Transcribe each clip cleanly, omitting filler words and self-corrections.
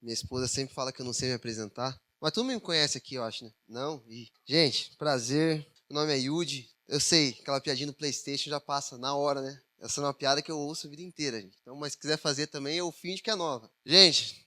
Minha esposa sempre fala que eu não sei me apresentar. Mas todo mundo me conhece aqui, eu acho, né? Não? Gente, prazer. Meu nome é Yudi. Eu sei, aquela piadinha do PlayStation já passa na hora, né? Essa é uma piada que eu ouço a vida inteira, gente. Então, mas se quiser fazer também, eu finjo que é nova. Gente,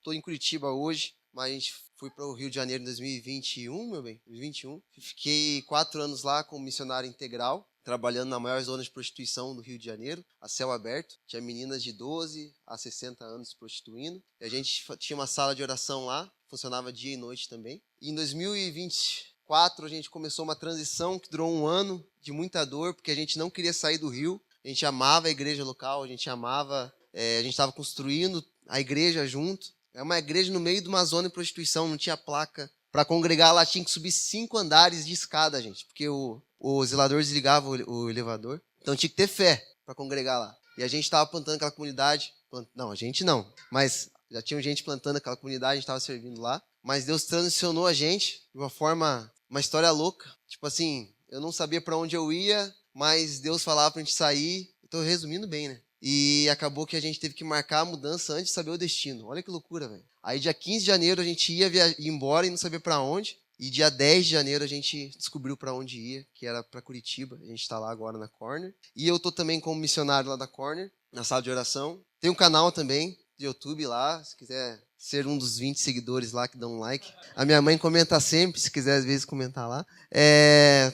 tô em Curitiba hoje, mas a gente fui para o Rio de Janeiro em 2021, meu bem, 2021. Fiquei 4 anos lá como missionário integral, trabalhando na maior zona de prostituição do Rio de Janeiro, a céu aberto. Tinha meninas de 12 a 60 anos se prostituindo. E a gente tinha uma sala de oração lá, funcionava dia e noite também. E em 2024 a gente começou uma transição que durou 1 ano de muita dor, porque a gente não queria sair do Rio. A gente amava a igreja local, a gente amava, a gente estava construindo a igreja junto. É uma igreja no meio de uma zona de prostituição, não tinha placa. Para congregar lá tinha que subir 5 andares de escada, gente, porque o zelador desligava o elevador. Então tinha que ter fé para congregar lá. E a gente estava plantando aquela comunidade. Não, a gente não. Mas já tinha gente plantando aquela comunidade, a gente estava servindo lá. Mas Deus transicionou a gente de uma forma, uma história louca. Tipo assim, eu não sabia para onde eu ia, mas Deus falava para a gente sair. Estou resumindo bem, né? E acabou que a gente teve que marcar a mudança antes de saber o destino. Olha que loucura, velho. Aí dia 15 de janeiro a gente ia embora e não sabia para onde. E dia 10 de janeiro a gente descobriu para onde ia, que era para Curitiba. A gente está lá agora na Corner. E eu tô também como missionário lá da Corner, na sala de oração. Tem um canal também de YouTube lá, se quiser ser um dos 20 seguidores lá que dão um like. A minha mãe comenta sempre, se quiser às vezes comentar lá.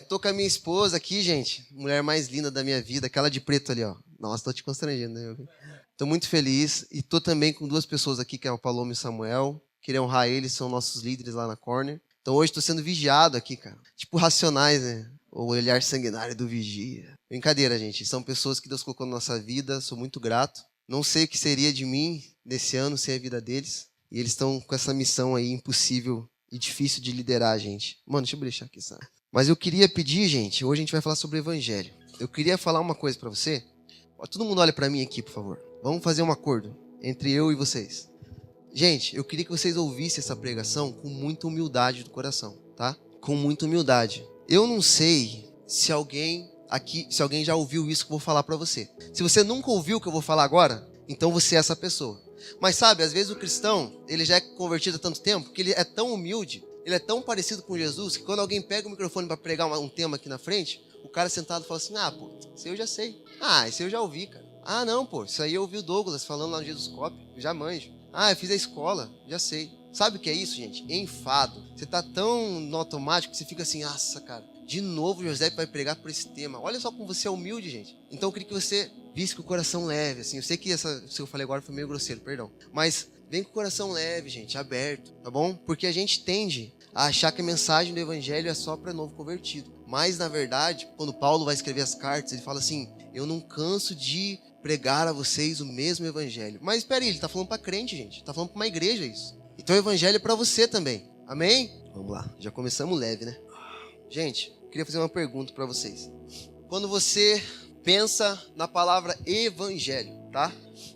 Tô com a minha esposa aqui, gente. Mulher mais linda da minha vida, aquela de preto ali, ó. Nossa, tô te constrangendo, né? Tô muito feliz. E tô também com 2 pessoas aqui, que é o Paloma e o Samuel. Queria honrar eles, são nossos líderes lá na Corner. Então hoje tô sendo vigiado aqui, cara. Tipo Racionais, né? O olhar sanguinário do vigia. Brincadeira, gente. São pessoas que Deus colocou na nossa vida. Sou muito grato. Não sei o que seria de mim nesse ano sem a vida deles. E eles estão com essa missão aí impossível e difícil de liderar, gente. Mano, deixa eu deixar aqui, sabe? Mas eu queria pedir, gente, hoje a gente vai falar sobre o evangelho. Eu queria falar uma coisa pra você. Todo mundo olha pra mim aqui, por favor. Vamos fazer um acordo entre eu e vocês. Gente, eu queria que vocês ouvissem essa pregação com muita humildade do coração, tá? Com muita humildade. Eu não sei se alguém já ouviu isso que eu vou falar pra você. Se você nunca ouviu o que eu vou falar agora, então você é essa pessoa. Mas sabe, às vezes o cristão, ele já é convertido há tanto tempo, que ele é tão humilde, ele é tão parecido com Jesus, que quando alguém pega o microfone para pregar um tema aqui na frente, o cara sentado fala assim, pô, isso aí eu já sei. Isso aí eu já ouvi, cara. Não, pô, isso aí eu ouvi o Douglas falando lá no Jesus Cop, eu já manjo. Eu fiz a escola, já sei. Sabe o que é isso, gente? Enfado. Você tá tão no automático que você fica assim, nossa, cara, de novo o José vai pregar por esse tema. Olha só como você é humilde, gente. Então eu queria que você visse com o coração leve, assim. Eu sei que isso que eu falei agora foi meio grosseiro, perdão. Mas vem com o coração leve, gente, aberto, tá bom? Porque a gente tende a achar que a mensagem do evangelho é só para novo convertido. Mas, na verdade, quando Paulo vai escrever as cartas, ele fala assim, eu não canso de pregar a vocês o mesmo evangelho. Mas espera aí, ele tá falando para crente, gente. Tá falando para uma igreja isso. Então o evangelho é para você também. Amém? Vamos lá, já começamos leve, né? Gente, queria fazer uma pergunta para vocês. Quando você pensa na palavra evangelho, tá?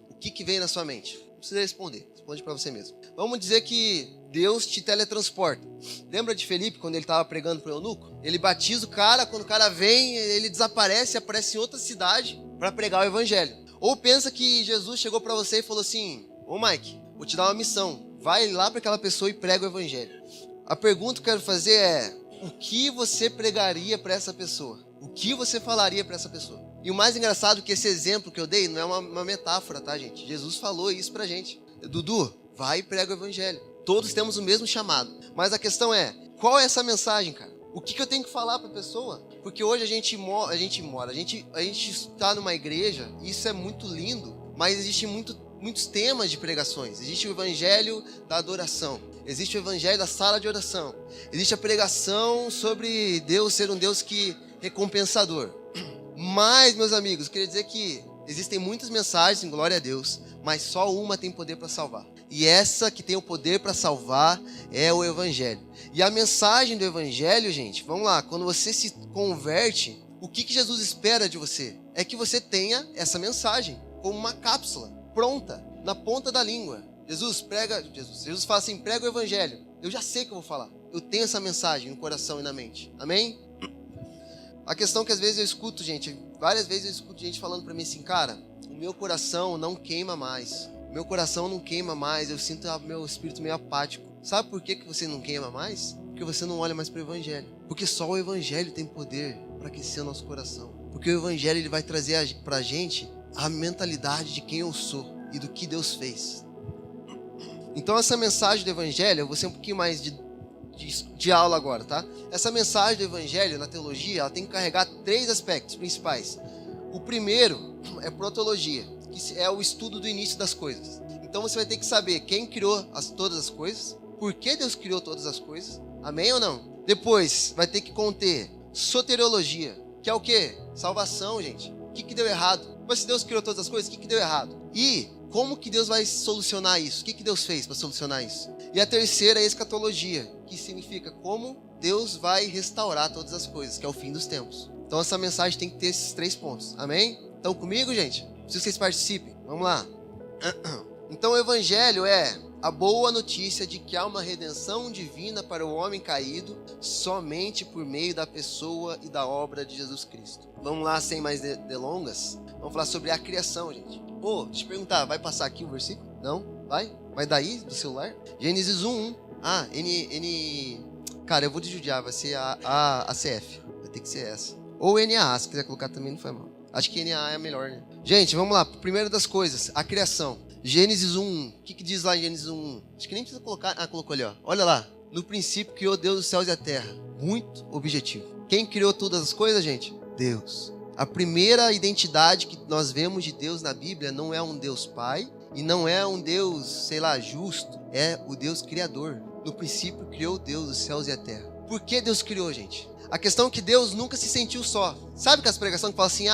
O que vem na sua mente? Não precisa responder, responde para você mesmo. Vamos dizer que Deus te teletransporta. Lembra de Felipe, quando ele estava pregando para o eunuco? Ele batiza o cara, quando o cara vem, ele desaparece e aparece em outra cidade para pregar o evangelho. Ou pensa que Jesus chegou para você e falou assim, ô Mike, vou te dar uma missão, vai lá para aquela pessoa e prega o evangelho. A pergunta que eu quero fazer é, o que você pregaria para essa pessoa? O que você falaria para essa pessoa? E o mais engraçado é que esse exemplo que eu dei não é uma metáfora, tá, gente? Jesus falou isso pra gente. Dudu, vai e prega o evangelho. Todos temos o mesmo chamado. Mas a questão é, qual é essa mensagem, cara? O que eu tenho que falar pra pessoa? Porque hoje a gente está numa igreja, e isso é muito lindo, mas existem muitos temas de pregações. Existe o evangelho da adoração. Existe o evangelho da sala de oração. Existe a pregação sobre Deus ser um Deus que recompensador. Mas, meus amigos, queria dizer que existem muitas mensagens, glória a Deus, mas só uma tem poder para salvar. E essa que tem o poder para salvar é o evangelho. E a mensagem do evangelho, gente, vamos lá, quando você se converte, o que Jesus espera de você? É que você tenha essa mensagem como uma cápsula pronta, na ponta da língua. Jesus fala assim, prega o evangelho. Eu já sei o que eu vou falar. Eu tenho essa mensagem no coração e na mente. Amém? A questão que às vezes eu escuto, gente, várias vezes eu escuto gente falando pra mim assim, cara, o meu coração não queima mais. meu coração não queima mais, eu sinto meu espírito meio apático. Sabe por que você não queima mais? Porque você não olha mais para o Evangelho. Porque só o Evangelho tem poder para aquecer o nosso coração. Porque o Evangelho ele vai trazer para a gente a mentalidade de quem eu sou e do que Deus fez. Então essa mensagem do Evangelho, eu vou ser um pouquinho mais de aula agora, tá? Essa mensagem do Evangelho na teologia, ela tem que carregar 3 aspectos principais. O primeiro é protologia, que é o estudo do início das coisas. Então você vai ter que saber quem criou todas as coisas, por que Deus criou todas as coisas, amém ou não? Depois vai ter que conter soteriologia, que é o quê? Salvação, gente. O que deu errado? Mas se Deus criou todas as coisas, o que deu errado? E como que Deus vai solucionar isso? O que Deus fez para solucionar isso? E a terceira é escatologia, que significa como Deus vai restaurar todas as coisas, que é o fim dos tempos. Então essa mensagem tem que ter esses 3 pontos, amém? Estão comigo, gente? Preciso que vocês participem. Vamos lá. Então o Evangelho é a boa notícia de que há uma redenção divina para o homem caído somente por meio da pessoa e da obra de Jesus Cristo. Vamos lá, sem mais delongas. Vamos falar sobre a criação, gente. Deixa eu perguntar, vai passar aqui o versículo? Não? Vai? Vai daí, do celular? Gênesis 1:1. Cara, eu vou desjudiar, vai ser a CF. Vai ter que ser essa. Ou NAA, se quiser colocar também não foi mal. Acho que NAA é melhor, né? Gente, vamos lá. Primeiro das coisas, a criação. Gênesis 1:1. O que diz lá em Gênesis 1:1? Acho que nem precisa colocar. Colocou ali, ó. Olha lá. No princípio criou Deus os céus e a terra. Muito objetivo. Quem criou todas as coisas, gente? Deus. A primeira identidade que nós vemos de Deus na Bíblia não é um Deus Pai e não é um Deus, sei lá, justo. É o Deus Criador. No princípio criou Deus os céus e a terra. Por que Deus criou, gente? A questão é que Deus nunca se sentiu só. Sabe que as pregações que falam assim,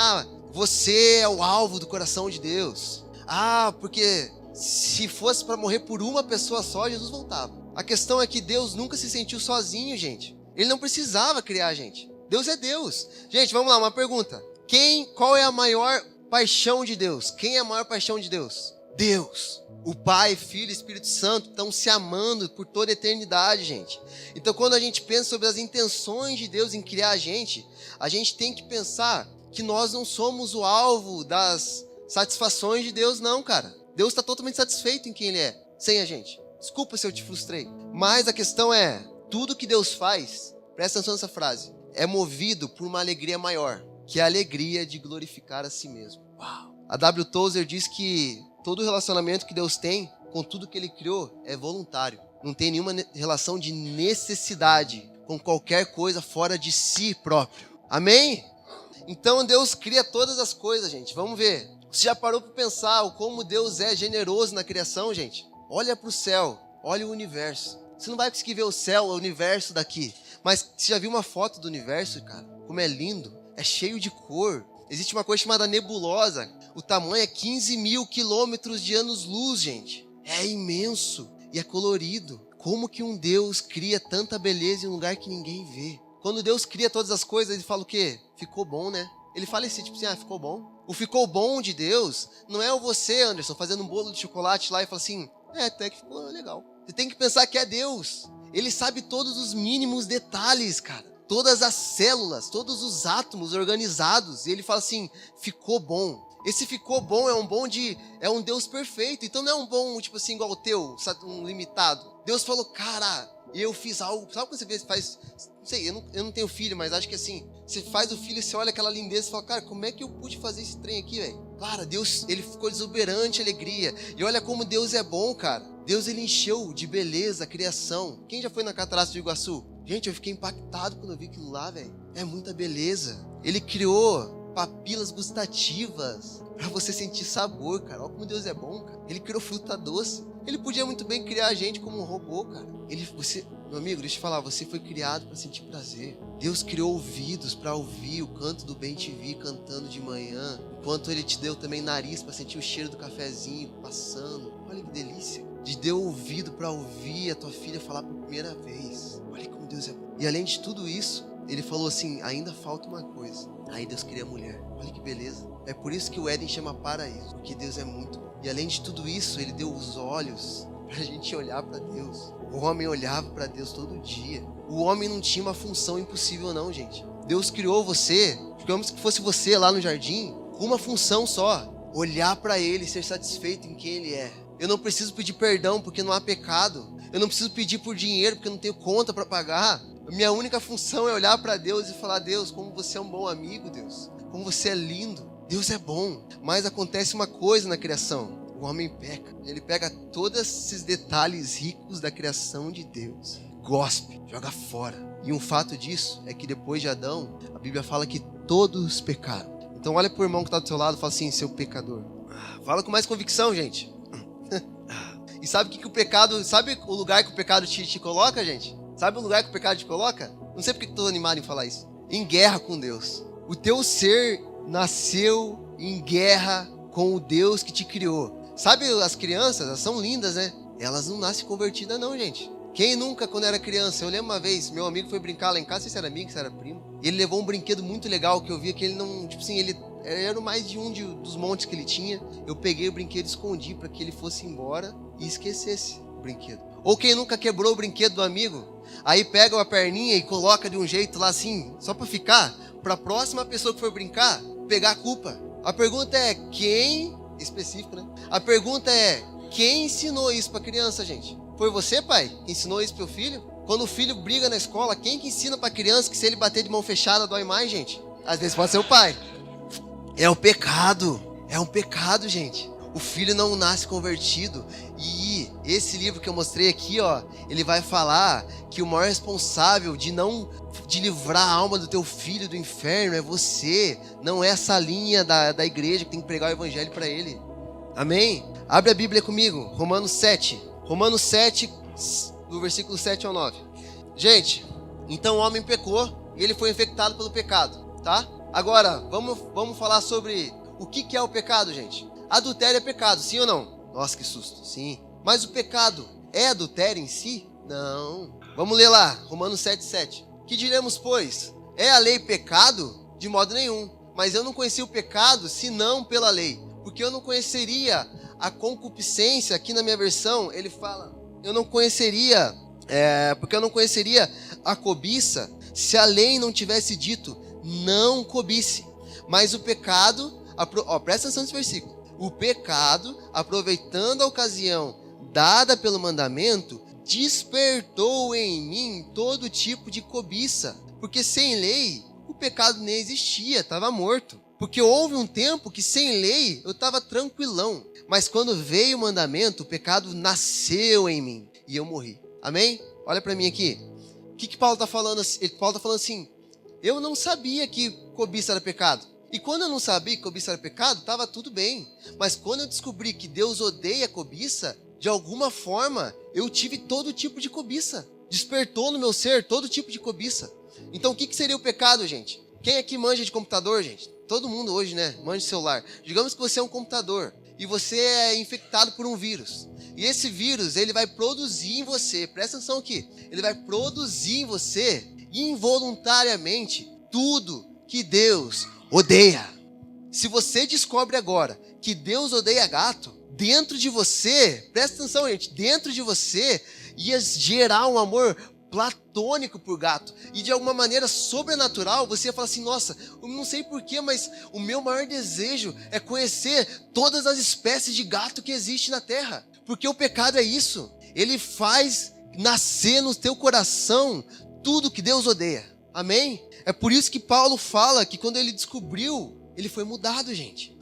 você é o alvo do coração de Deus. Porque se fosse para morrer por uma pessoa só, Jesus voltava. A questão é que Deus nunca se sentiu sozinho, gente. Ele não precisava criar a gente. Deus é Deus. Gente, vamos lá, uma pergunta. Qual é a maior paixão de Deus? Quem é a maior paixão de Deus? Deus. O Pai, Filho e Espírito Santo estão se amando por toda a eternidade, gente. Então, quando a gente pensa sobre as intenções de Deus em criar a gente tem que pensar que nós não somos o alvo das satisfações de Deus, não, cara. Deus está totalmente satisfeito em quem Ele é, sem a gente. Desculpa se eu te frustrei. Mas a questão é, tudo que Deus faz, presta atenção nessa frase, é movido por uma alegria maior, que é a alegria de glorificar a si mesmo. Uau. A W. Tozer diz que todo relacionamento que Deus tem com tudo que Ele criou é voluntário. Não tem nenhuma relação de necessidade com qualquer coisa fora de si próprio. Amém? Então Deus cria todas as coisas, gente. Vamos ver. Você já parou para pensar como Deus é generoso na criação, gente? Olha para o céu, olha o universo. Você não vai conseguir ver o céu, o universo daqui. Mas você já viu uma foto do universo, cara? Como é lindo, é cheio de cor. Existe uma coisa chamada nebulosa. O tamanho é 15 mil quilômetros de anos-luz, gente. É imenso e é colorido. Como que um Deus cria tanta beleza em um lugar que ninguém vê? Quando Deus cria todas as coisas, Ele fala o quê? Ficou bom, né? Ele fala assim, tipo assim, ficou bom. O ficou bom de Deus não é você, Anderson, fazendo um bolo de chocolate lá e fala assim, até que ficou legal. Você tem que pensar que é Deus. Ele sabe todos os mínimos detalhes, cara. Todas as células, todos os átomos organizados. E Ele fala assim, ficou bom. Esse ficou bom é um Deus perfeito. Então não é um bom, tipo assim, igual o teu, um limitado. Deus falou, cara, eu fiz algo. Sabe quando você faz, não sei, eu não tenho filho, mas acho que assim, você faz o filho, você olha aquela lindeza e fala, cara, como é que eu pude fazer esse trem aqui, velho? Cara, Deus, Ele ficou exuberante de alegria. E olha como Deus é bom, cara. Deus, Ele encheu de beleza a criação. Quem já foi na Cataratas do Iguaçu? Gente, eu fiquei impactado quando eu vi aquilo lá, velho. É muita beleza. Ele criou papilas gustativas para você sentir sabor, cara. Olha como Deus é bom, cara. Ele criou fruta doce. Ele podia muito bem criar a gente como um robô, cara. Meu amigo, deixa eu te falar, você foi criado para sentir prazer. Deus criou ouvidos para ouvir o canto do bem-te-vi cantando de manhã, enquanto Ele te deu também nariz para sentir o cheiro do cafezinho passando. Olha que delícia. Te deu ouvido para ouvir a tua filha falar pela primeira vez. Olha como Deus é bom. E além de tudo isso, Ele falou assim, ainda falta uma coisa. Aí Deus cria a mulher. Olha que beleza. É por isso que o Éden chama paraíso, porque Deus é muito bom. E além de tudo isso, Ele deu os olhos pra gente olhar para Deus. O homem olhava para Deus todo dia. O homem não tinha uma função impossível não, gente. Deus criou você, digamos que fosse você lá no jardim, com uma função só. Olhar para Ele e ser satisfeito em quem Ele é. Eu não preciso pedir perdão porque não há pecado. Eu não preciso pedir por dinheiro porque eu não tenho conta para pagar. A minha única função é olhar para Deus e falar: Deus, como você é um bom amigo, Deus. Como você é lindo. Deus é bom. Mas acontece uma coisa na criação. O homem peca. Ele pega todos esses detalhes ricos da criação de Deus, gospe, joga fora. E um fato disso é que depois de Adão, a Bíblia fala que todos pecaram. Então olha pro irmão que está do seu lado e fala assim: seu pecador. Fala com mais convicção, gente. E sabe o pecado, sabe o lugar que o pecado te coloca, gente? Sabe o lugar que o pecado te coloca? Não sei porque estou animado em falar isso. Em guerra com Deus. O teu ser nasceu em guerra com o Deus que te criou. Sabe as crianças, elas são lindas, né? Elas não nascem convertidas não, gente. Quem nunca, quando era criança, eu lembro uma vez, meu amigo foi brincar lá em casa, não sei se era amigo, se era primo. E ele levou um brinquedo muito legal, que eu via que ele não, tipo assim, ele era mais de dos montes que ele tinha. Eu peguei o brinquedo e escondi para que ele fosse embora e esquecesse o brinquedo. Ou quem nunca quebrou o brinquedo do amigo, aí pega uma perninha e coloca de um jeito lá assim, só para ficar, para a próxima pessoa que for brincar, pegar a culpa. A pergunta é quem... específico, né? A pergunta é: quem ensinou isso pra criança, gente? Foi você, pai, que ensinou isso pro filho? Quando o filho briga na escola, quem que ensina pra criança que se ele bater de mão fechada dói mais, gente? Às vezes pode ser o pai. É um pecado, gente. O filho não nasce convertido. E esse livro que eu mostrei aqui, ó, ele vai falar que o maior responsável de livrar a alma do teu filho do inferno é você. Não é essa linha da igreja que tem que pregar o evangelho para ele. Amém? Abre a Bíblia comigo, Romanos 7. Romanos 7, do versículo 7 ao 9. Gente, então o homem pecou e ele foi infectado pelo pecado, tá? Agora, vamos falar sobre o que é o pecado, gente. Adultério é pecado, sim ou não? Nossa, que susto, sim. Mas o pecado é adultério em si? Não. Vamos ler lá, Romanos 7:7. Que diremos, pois? É a lei pecado? De modo nenhum. Mas eu não conheci o pecado senão pela lei. Porque eu não conheceria a concupiscência. Aqui na minha versão, ele fala: eu não conheceria, porque eu não conheceria a cobiça se a lei não tivesse dito, não cobice. Mas o pecado, presta atenção nesse versículo. O pecado, aproveitando a ocasião dada pelo mandamento, despertou em mim todo tipo de cobiça. Porque sem lei, o pecado nem existia, estava morto. Porque houve um tempo que sem lei eu estava tranquilão. Mas quando veio o mandamento, o pecado nasceu em mim e eu morri. Amém? Olha para mim aqui. O que Paulo está falando? Paulo está falando assim: eu não sabia que cobiça era pecado. E quando eu não sabia que cobiça era pecado, estava tudo bem. Mas quando eu descobri que Deus odeia a cobiça, de alguma forma, eu tive todo tipo de cobiça. Despertou no meu ser todo tipo de cobiça. Então, o que seria o pecado, gente? Quem aqui manja de computador, gente? Todo mundo hoje, né? Manja de celular. Digamos que você é um computador e você é infectado por um vírus. E esse vírus, ele vai produzir em você, presta atenção aqui, ele vai produzir em você, involuntariamente, tudo que Deus odeia. Se você descobre agora que Deus odeia gato, dentro de você, presta atenção, gente, dentro de você ia gerar um amor platônico por gato. E de alguma maneira sobrenatural, você ia falar assim: nossa, eu não sei porquê, mas o meu maior desejo é conhecer todas as espécies de gato que existem na terra. Porque o pecado é isso. Ele faz nascer no teu coração tudo que Deus odeia. Amém? É por isso que Paulo fala que quando ele descobriu, ele foi mudado, gente.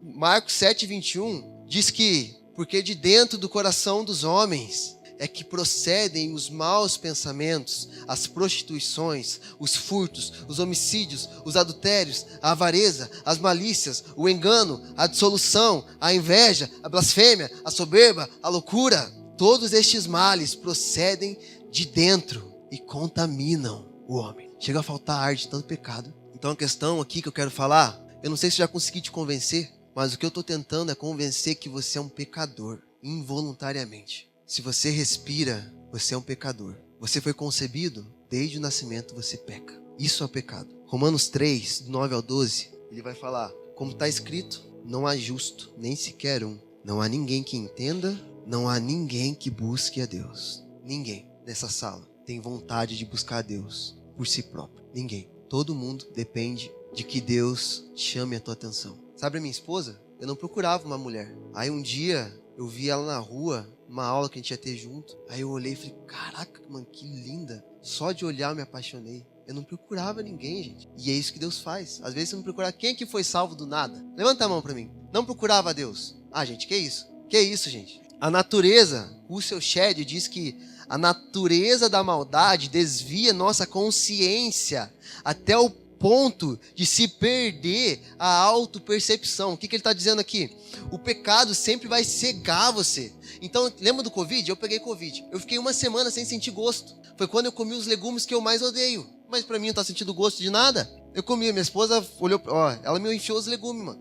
Marcos 7:21 diz que porque de dentro do coração dos homens é que procedem os maus pensamentos, as prostituições, os furtos, os homicídios, os adultérios, a avareza, as malícias, o engano, a dissolução, a inveja, a blasfêmia, a soberba, a loucura. Todos estes males procedem de dentro e contaminam o homem. Chega a faltar ar de tanto pecado. Então a questão aqui que eu quero falar, eu não sei se já consegui te convencer, mas o que eu estou tentando é convencer que você é um pecador, involuntariamente. Se você respira, você é um pecador. Você foi concebido, desde o nascimento você peca. Isso é o pecado. Romanos 3, do 9 ao 12, ele vai falar: como está escrito, não há justo, nem sequer um. Não há ninguém que entenda, não há ninguém que busque a Deus. Ninguém nessa sala tem vontade de buscar a Deus por si próprio. Ninguém. Todo mundo depende de que Deus chame a tua atenção. Sabe a minha esposa? Eu não procurava uma mulher. Aí um dia Eu vi ela na rua, uma aula que a gente ia ter junto. Aí eu olhei e falei, caraca, mano, que linda. Só de olhar eu me apaixonei. Eu não procurava ninguém, gente. E é isso que Deus faz. Às vezes você não procura quem é que foi salvo do nada. Levanta a mão pra mim. Não procurava Deus. Ah, gente, que isso? Que isso, gente? A natureza, o seu Shedd diz que a natureza da maldade desvia nossa consciência até o ponto de se perder a autopercepção. O que ele está dizendo aqui? O pecado sempre vai cegar você. Então, lembra do Covid? Eu peguei Covid. Eu fiquei uma semana sem sentir gosto. Foi quando eu comi os legumes que eu mais odeio. Mas pra mim não tá sentindo gosto de nada. Eu comi, minha esposa olhou, ela me enfiou os legumes, mano.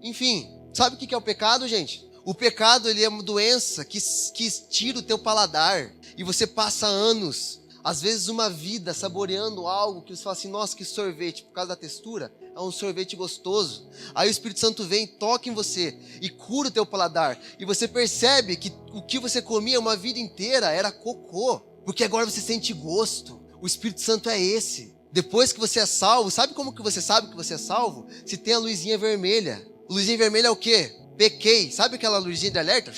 Enfim, sabe o que é o pecado, gente? O pecado, ele é uma doença que tira o teu paladar. E você passa anos, às vezes uma vida, saboreando algo que você fala assim, nossa, que sorvete, por causa da textura, é um sorvete gostoso. Aí o Espírito Santo vem, toca em você e cura o teu paladar. E você percebe que o que você comia uma vida inteira era cocô. Porque agora você sente gosto. O Espírito Santo é esse. Depois que você é salvo, sabe como que você sabe que você é salvo? Se tem a luzinha vermelha. A luzinha vermelha é o quê? Pequei. Sabe aquela luzinha de alerta?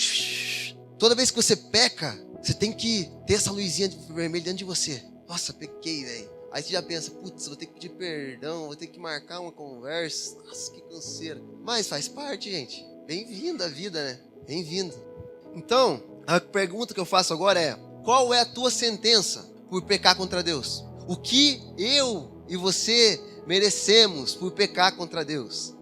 Toda vez que você peca, você tem que ter essa luzinha vermelha dentro de você. Nossa, pequei, velho. Aí você já pensa, putz, vou ter que pedir perdão, vou ter que marcar uma conversa. Nossa, que canseira. Mas faz parte, gente. Bem-vindo à vida, né? Bem-vindo. Então, a pergunta que eu faço agora é, qual é a tua sentença por pecar contra Deus? O que eu e você merecemos por pecar contra Deus?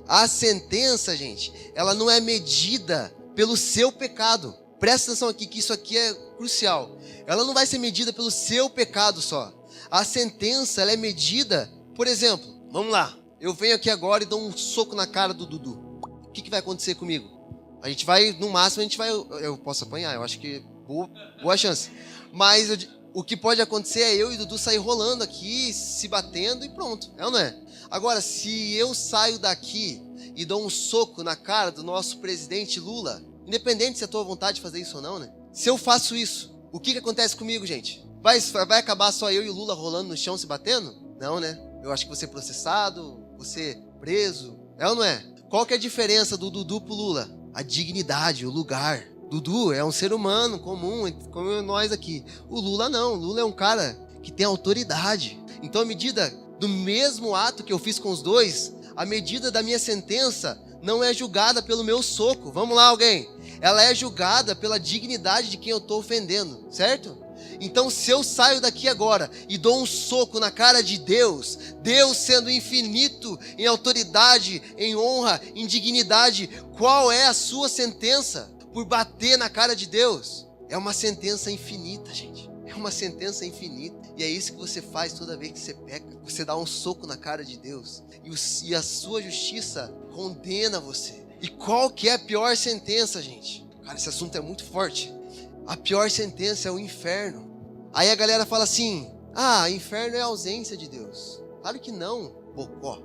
A sentença, gente, ela não é medida pelo seu pecado. Presta atenção aqui, que isso aqui é crucial. Ela não vai ser medida pelo seu pecado só. A sentença, ela é medida, por exemplo, vamos lá. Eu venho aqui agora e dou um soco na cara do Dudu. O que vai acontecer comigo? A gente vai, no máximo, eu posso apanhar, eu acho que boa chance. Mas o que pode acontecer é eu e o Dudu sair rolando aqui, se batendo e pronto. É ou não é? Agora, se eu saio daqui e dou um soco na cara do nosso presidente Lula, independente se é a tua vontade de fazer isso ou não, né? Se eu faço isso, o que acontece comigo, gente? Vai acabar só eu e o Lula rolando no chão se batendo? Não, né? Eu acho que vou ser processado, vou ser preso. É ou não é? Qual que é a diferença do Dudu pro Lula? A dignidade, o lugar. Dudu é um ser humano comum, como nós aqui. O Lula não. O Lula é um cara que tem autoridade. Então, a medida do mesmo ato que eu fiz com os dois, a medida da minha sentença não é julgada pelo meu soco. Vamos lá, alguém? Ela é julgada pela dignidade de quem eu estou ofendendo, certo? Então, se eu saio daqui agora e dou um soco na cara de Deus, Deus sendo infinito em autoridade, em honra, em dignidade, qual é a sua sentença por bater na cara de Deus? É uma sentença infinita, gente. É uma sentença infinita. E é isso que você faz toda vez que você peca. Você dá um soco na cara de Deus. E a sua justiça condena você. E qual que é a pior sentença, gente? Cara, esse assunto é muito forte. A pior sentença é o inferno. Aí a galera fala assim, inferno é a ausência de Deus. Claro que não, bocó.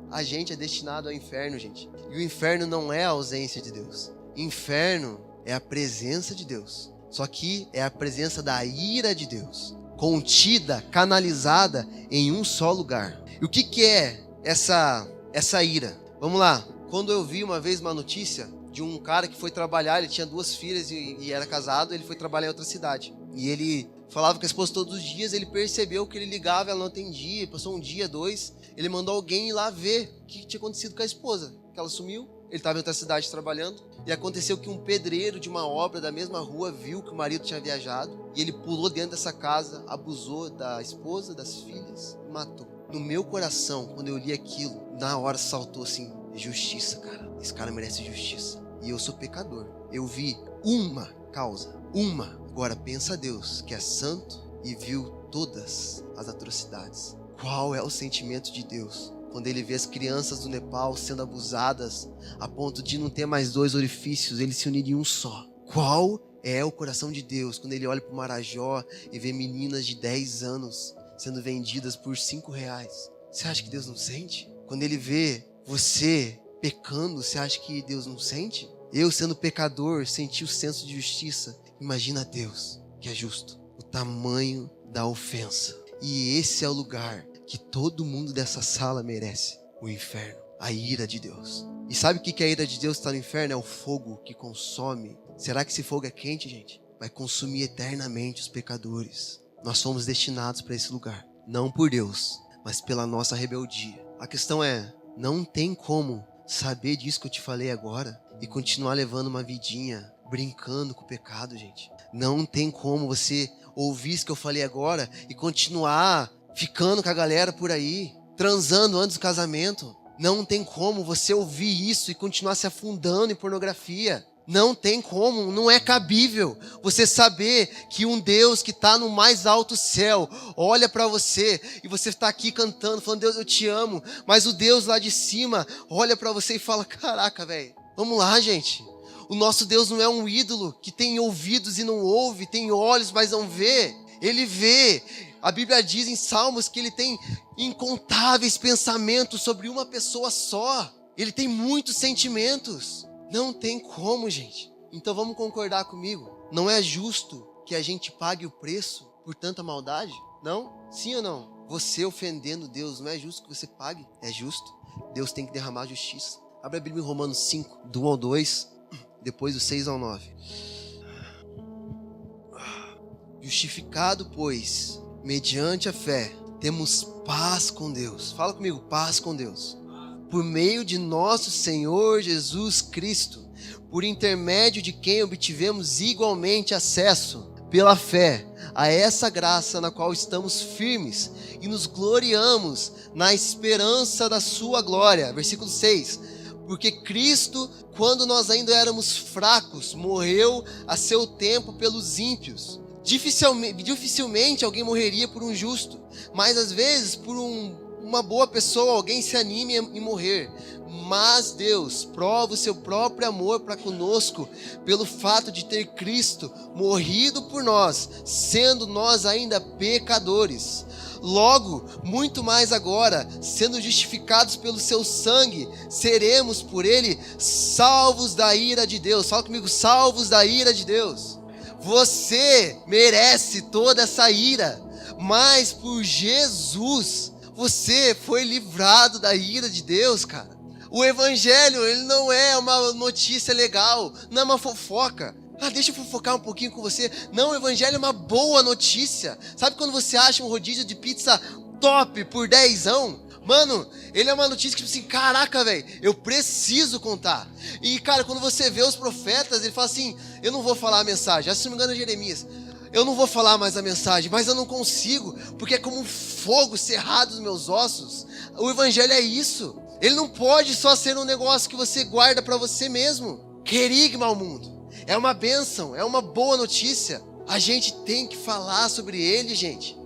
A gente é destinado ao inferno, gente. E o inferno não é a ausência de Deus. Inferno é a presença de Deus. Só que é a presença da ira de Deus, contida, canalizada em um só lugar. E o que é essa ira? Vamos lá. Quando eu vi uma vez uma notícia de um cara que foi trabalhar, ele tinha 2 filhas e era casado, ele foi trabalhar em outra cidade. E ele falava com a esposa todos os dias, ele percebeu que ele ligava, ela não atendia, passou um dia, 2, ele mandou alguém ir lá ver o que tinha acontecido com a esposa, que ela sumiu, ele estava em outra cidade trabalhando, e aconteceu que um pedreiro de uma obra da mesma rua viu que o marido tinha viajado, e ele pulou dentro dessa casa, abusou da esposa, das filhas, e matou. No meu coração, quando eu li aquilo, na hora saltou assim, justiça, cara, esse cara merece justiça. E eu sou pecador. Eu vi uma causa, uma. Agora pensa Deus, que é santo e viu todas as atrocidades. Qual é o sentimento de Deus quando ele vê as crianças do Nepal sendo abusadas a ponto de não ter mais 2 orifícios, eles se unirem em um só? Qual é o coração de Deus quando ele olha para o Marajó e vê meninas de 10 anos sendo vendidas por R$5? Você acha que Deus não sente? Quando ele vê você pecando, você acha que Deus não sente? Eu, sendo pecador, senti o senso de justiça. Imagina Deus, que é justo. O tamanho da ofensa. E esse é o lugar que todo mundo dessa sala merece. O inferno. A ira de Deus. E sabe o que a ira de Deus está no inferno? É o fogo que consome Será que esse fogo é quente, gente? Vai consumir eternamente os pecadores. Nós fomos destinados para esse lugar. Não por Deus, mas pela nossa rebeldia. A questão é, não tem como saber disso que eu te falei agora e continuar levando uma vidinha, brincando com o pecado, gente. Não tem como você ouvir isso que eu falei agora e continuar ficando com a galera por aí, transando antes do casamento. Não tem como você ouvir isso e continuar se afundando em pornografia. Não tem como, não é cabível você saber que um Deus que está no mais alto céu olha para você e você está aqui cantando, falando, Deus, eu te amo, mas o Deus lá de cima olha para você e fala, caraca, velho, vamos lá, gente. O nosso Deus não é um ídolo que tem ouvidos e não ouve, tem olhos, mas não vê. Ele vê. A Bíblia diz em Salmos que ele tem incontáveis pensamentos sobre uma pessoa só. Ele tem muitos sentimentos. Não tem como, gente. Então vamos concordar comigo. Não é justo que a gente pague o preço por tanta maldade? Não? Sim ou não? Você ofendendo Deus, não é justo que você pague? É justo. Deus tem que derramar justiça. Abre a Bíblia em Romanos 5, do 1 ao 2, depois do 6 ao 9. Justificado, pois, mediante a fé, temos paz com Deus. Fala comigo, paz com Deus. Por meio de nosso Senhor Jesus Cristo, por intermédio de quem obtivemos igualmente acesso, pela fé, a essa graça na qual estamos firmes e nos gloriamos na esperança da sua glória. Versículo 6. Porque Cristo, quando nós ainda éramos fracos, morreu a seu tempo pelos ímpios. Dificilmente alguém morreria por um justo, mas às vezes por uma boa pessoa alguém se anime em morrer. Mas Deus prova o seu próprio amor para conosco pelo fato de ter Cristo morrido por nós, sendo nós ainda pecadores. Logo, muito mais agora, sendo justificados pelo seu sangue, seremos por ele salvos da ira de Deus. Fala comigo, salvos da ira de Deus. Você merece toda essa ira, mas por Jesus você foi livrado da ira de Deus, cara. O evangelho, ele não é uma notícia legal, não é uma fofoca. Deixa eu fofocar um pouquinho com você. Não, o evangelho é uma boa notícia. Sabe quando você acha um rodízio de pizza top por 10ão? Mano, ele é uma notícia que tipo assim, caraca, velho, eu preciso contar. E cara, quando você vê os profetas, ele fala assim, eu não vou falar a mensagem. Se não me engano é Jeremias. Eu não vou falar mais a mensagem, mas eu não consigo, porque é como um fogo cerrado nos meus ossos. O evangelho é isso. Ele não pode só ser um negócio que você guarda para você mesmo. Querigma ao mundo. É uma bênção, é uma boa notícia. A gente tem que falar sobre ele, gente.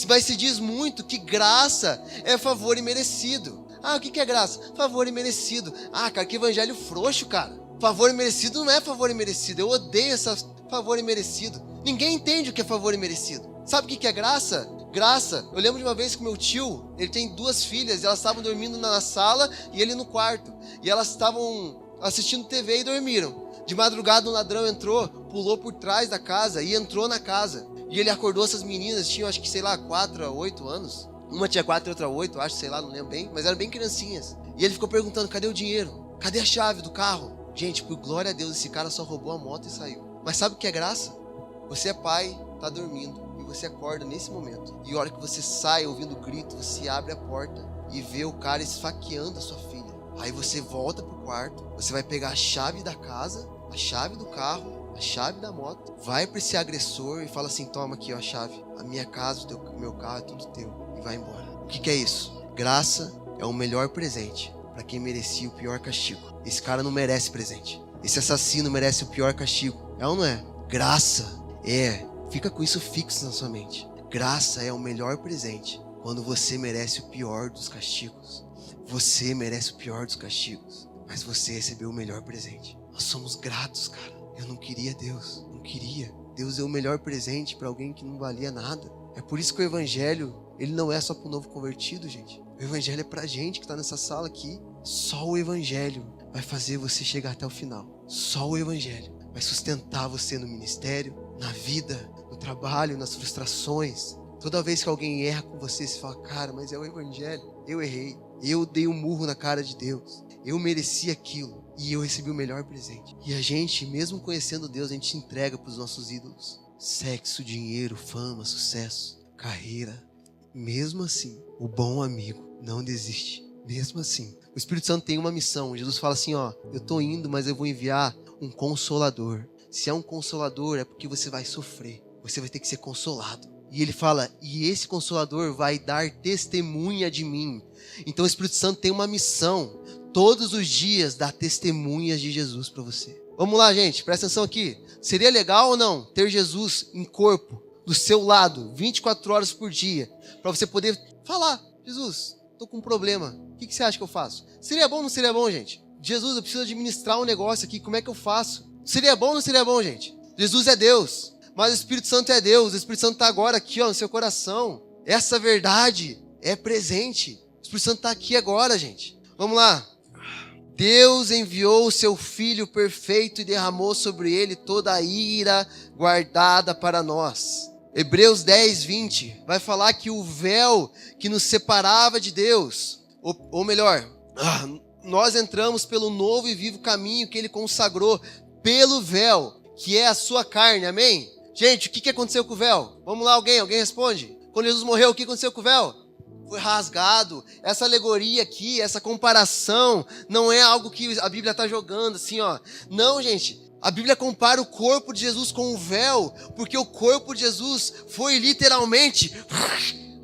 Mas se diz muito que graça é favor imerecido. O que é graça? Favor imerecido. Cara, que evangelho frouxo, cara. Favor imerecido não é favor imerecido. Eu odeio essa favor imerecido. Ninguém entende o que é favor imerecido. Sabe o que é graça? Graça. Eu lembro de uma vez que meu tio, ele tem 2 filhas, e elas estavam dormindo na sala e ele no quarto. E elas estavam assistindo TV e dormiram. De madrugada um ladrão entrou, pulou por trás da casa e entrou na casa. E ele acordou essas meninas, tinham acho que, 4 a 8 anos. Uma tinha 4 e outra 8, acho, não lembro bem. Mas eram bem criancinhas. E ele ficou perguntando, cadê o dinheiro? Cadê a chave do carro? Gente, por glória a Deus, esse cara só roubou a moto e saiu. Mas sabe o que é graça? Você é pai, tá dormindo, e você acorda nesse momento. E a hora que você sai ouvindo o grito, você abre a porta e vê o cara esfaqueando a sua filha. Aí você volta pro quarto, você vai pegar a chave da casa, a chave do carro, a chave da moto, vai para esse agressor e fala assim, toma aqui ó, a chave, a minha casa, o meu carro é tudo teu, e vai embora. O que é isso? Graça é o melhor presente para quem merecia o pior castigo. Esse cara não merece presente, esse assassino merece o pior castigo, é ou não é? Graça fica com isso fixo na sua mente. Graça é o melhor presente quando você merece o pior dos castigos. Você merece o pior dos castigos, mas você recebeu o melhor presente. Nós somos gratos, cara. Eu não queria Deus, não queria. Deus deu o melhor presente para alguém que não valia nada. É por isso que o evangelho, ele não é só para o novo convertido, gente. O evangelho é pra gente que está nessa sala aqui. Só o evangelho vai fazer você chegar até o final. Só o evangelho vai sustentar você no ministério, na vida, no trabalho, nas frustrações. Toda vez que alguém erra com você, você fala, cara, mas é o evangelho. Eu errei. Eu dei um murro na cara de Deus. Eu mereci aquilo. e eu recebi o melhor presente. E a gente, mesmo conhecendo Deus, a gente se entrega para os nossos ídolos. Sexo, dinheiro, fama, sucesso, carreira. Mesmo assim, o bom amigo não desiste. Mesmo assim, o Espírito Santo tem uma missão. Jesus fala assim, ó, eu tô indo, mas eu vou enviar um consolador. Se é um consolador, é porque você vai sofrer. Você vai ter que ser consolado. E ele fala, e esse consolador vai dar testemunha de mim. Então o Espírito Santo tem uma missão. Todos os dias dar testemunhas de Jesus para você. Vamos lá, gente, presta atenção aqui. Seria legal ou não ter Jesus em corpo, do seu lado, 24 horas por dia, para você poder falar, Jesus, tô com um problema, o que você acha que eu faço? Seria bom ou não seria bom, gente? Jesus, eu preciso administrar um negócio aqui, como é que eu faço? Seria bom ou não seria bom, gente? Jesus é Deus, mas o Espírito Santo é Deus, o Espírito Santo está agora aqui, ó, no seu coração. Essa verdade é presente. O Espírito Santo está aqui agora, gente. Vamos lá. Deus enviou o seu Filho perfeito e derramou sobre ele toda a ira guardada para nós. Hebreus 10, 20 vai falar que o véu que nos separava de Deus, ou melhor, nós entramos pelo novo e vivo caminho que ele consagrou pelo véu, que é a sua carne, amém? Gente, o que aconteceu com o véu? Vamos lá, alguém responde. Quando Jesus morreu, o que aconteceu com o véu? Foi rasgado. Essa alegoria aqui, essa comparação, não é algo que a Bíblia está jogando assim, ó. Não, gente. A Bíblia compara o corpo de Jesus com o véu, porque o corpo de Jesus foi literalmente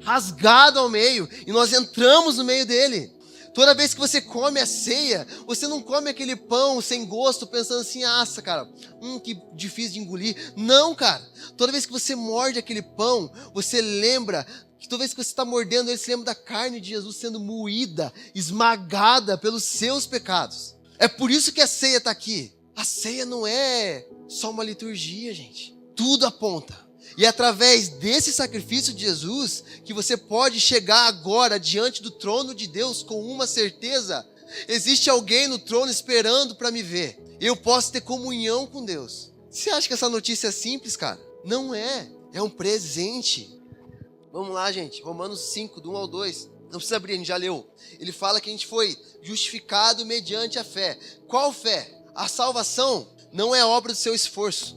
rasgado ao meio, e nós entramos no meio dele. Toda vez que você come a ceia, você não come aquele pão sem gosto, pensando assim, nossa, cara, que difícil de engolir. Não, cara. Toda vez que você morde aquele pão, você lembra que toda vez que você está mordendo ele, você lembra da carne de Jesus sendo moída, esmagada pelos seus pecados. É por isso que a ceia está aqui. A ceia não é só uma liturgia, gente. Tudo aponta. E é através desse sacrifício de Jesus que você pode chegar agora diante do trono de Deus com uma certeza. Existe alguém no trono esperando para me ver. Eu posso ter comunhão com Deus. Você acha que essa notícia é simples, cara? Não é. É um presente. Vamos lá, gente. Romanos 5, do 1 ao 2. Não precisa abrir, a gente já leu. Ele fala que a gente foi justificado mediante a fé. Qual fé? A salvação não é obra do seu esforço.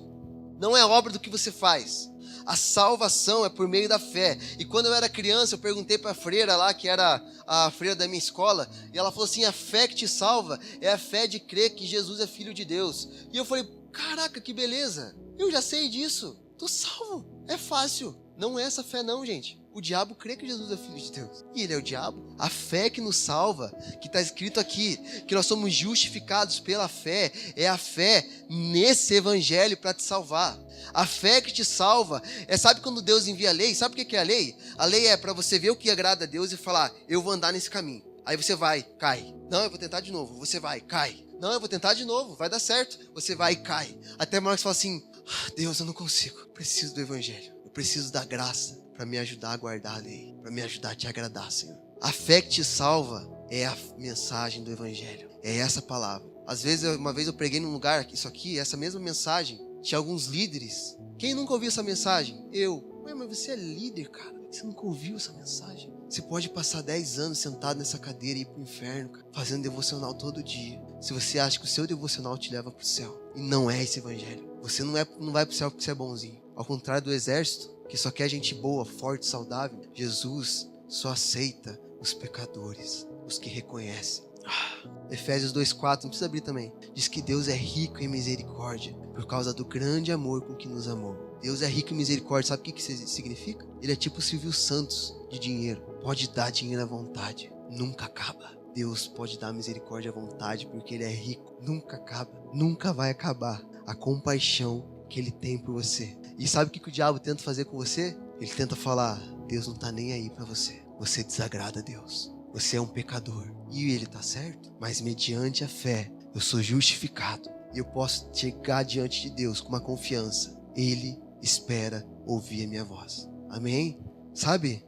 Não é obra do que você faz. A salvação é por meio da fé. E quando eu era criança, eu perguntei para a freira lá, que era a freira da minha escola, e ela falou assim, a fé que te salva é a fé de crer que Jesus é filho de Deus. E eu falei, caraca, que beleza. Eu já sei disso. Tô salvo. É fácil. Não é essa fé não, gente. O diabo crê que Jesus é filho de Deus. E ele é o diabo. A fé que nos salva, que está escrito aqui, que nós somos justificados pela fé, é a fé nesse evangelho para te salvar. A fé que te salva, sabe quando Deus envia a lei? Sabe o que é a lei? A lei é para você ver o que agrada a Deus e falar, eu vou andar nesse caminho. Aí você vai, cai. Não, eu vou tentar de novo. Você vai, cai. Não, eu vou tentar de novo. Vai dar certo. Você vai e cai. Até uma hora que você fala assim, Deus, eu não consigo. Preciso do evangelho. Eu preciso da graça para me ajudar a guardar a lei, para me ajudar a te agradar, Senhor. A fé que te salva é a mensagem do evangelho. É essa palavra. Às vezes, uma vez eu preguei num lugar, isso aqui, essa mesma mensagem, tinha alguns líderes. Quem nunca ouviu essa mensagem? Eu. Ué, mas você é líder, cara. Você nunca ouviu essa mensagem? Você pode passar 10 anos sentado nessa cadeira e ir pro inferno, cara, fazendo devocional todo dia. Se você acha que o seu devocional te leva pro céu. E não é esse evangelho. Você não vai pro céu porque você é bonzinho. Ao contrário do exército, que só quer gente boa, forte, saudável, Jesus só aceita os pecadores, os que reconhecem. Efésios 2,4, não precisa abrir também. Diz que Deus é rico em misericórdia por causa do grande amor com que nos amou. Deus é rico em misericórdia, sabe o que isso significa? Ele é tipo o Silvio Santos de dinheiro. Pode dar dinheiro à vontade, nunca acaba. Deus pode dar misericórdia à vontade porque Ele é rico, nunca acaba, nunca vai acabar a compaixão que Ele tem por você. E sabe o que o diabo tenta fazer com você? Ele tenta falar, Deus não está nem aí para você. Você desagrada a Deus. Você é um pecador. E ele está certo. Mas mediante a fé, eu sou justificado. E eu posso chegar diante de Deus com uma confiança. Ele espera ouvir a minha voz. Amém? Sabe?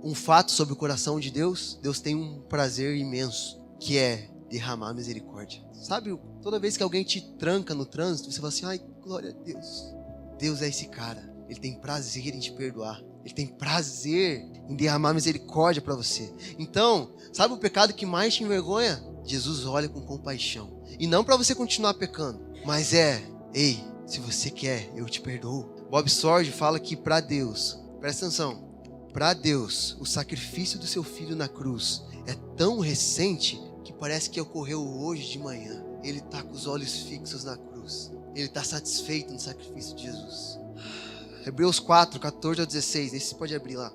Um fato sobre o coração de Deus. Deus tem um prazer imenso, que é derramar misericórdia. Sabe? Toda vez que alguém te tranca no trânsito, você fala assim, ai, glória a Deus. Deus é esse cara. Ele tem prazer em te perdoar. Ele tem prazer em derramar misericórdia para você. Então, sabe o pecado que mais te envergonha? Jesus olha com compaixão. E não para você continuar pecando, mas ei, se você quer, eu te perdoo. Bob Sorge fala que para Deus, presta atenção, para Deus, o sacrifício do seu filho na cruz é tão recente que parece que ocorreu hoje de manhã. Ele está com os olhos fixos na cruz. Ele está satisfeito no sacrifício de Jesus. Hebreus 4, 14 ao 16. Esse você pode abrir lá.